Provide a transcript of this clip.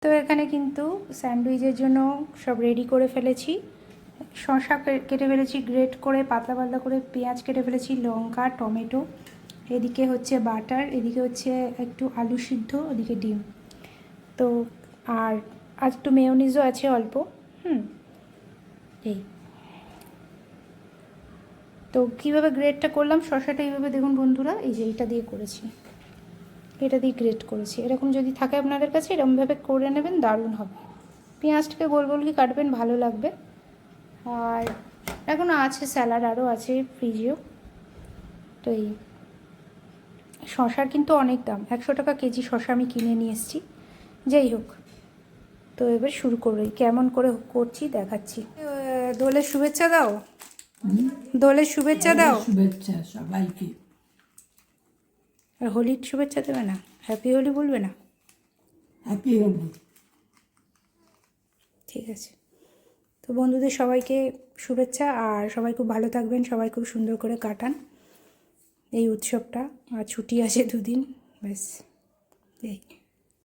তো এখানে কিন্তু স্যান্ডউইচের জন্য সব রেডি করে ফেলেছি। শসা কেটে ফেলেছি গ্রেট করে, পাতলা পাতলা করে পেঁয়াজ কেটে ফেলেছি, লঙ্কা, টমেটো, এদিকে হচ্ছে বাটার, এদিকে হচ্ছে একটু আলু সিদ্ধ, ওদিকে ডিম। তো আর একটু মেয়োনিজও আছে অল্প। এই তো কীভাবে গ্রেটটা করলাম শসাটা, এইভাবে দেখুন বন্ধুরা, এই যে এইটা দিয়ে করেছি, এটা দিয়ে গ্রেট করেছি। এরকম যদি থাকে আপনাদের কাছে এরকমভাবে করে নেবেন, দারুণ হবে। পেঁয়াজটাকে গোল গোল কি কাটবেন, ভালো লাগবে। আর এখনও আছে স্যালাড, আরও আছে ফ্রিজেও। তো এই শসার কিন্তু অনেক দাম, 100 টাকা কেজি শসা আমি কিনে নিয়ে এসেছি। যাই হোক, তো এবার শুরু করবো, কেমন করে করছি দেখাচ্ছি। দোলের শুভেচ্ছা দাও, দোলের শুভেচ্ছা দাও। শুভেচ্ছা সবাইকে। আর হোলির শুভেচ্ছা দেবে না? হ্যাপি হোলি বলবে না? হ্যাপি হোলি। ঠিক আছে। তো বন্ধুদের সবাইকে শুভেচ্ছা, আর সবাই খুব ভালো থাকবেন, সবাই খুব সুন্দর করে কাটান এই উৎসবটা। আর ছুটি আছে 2 দিন, ব্যাস এই।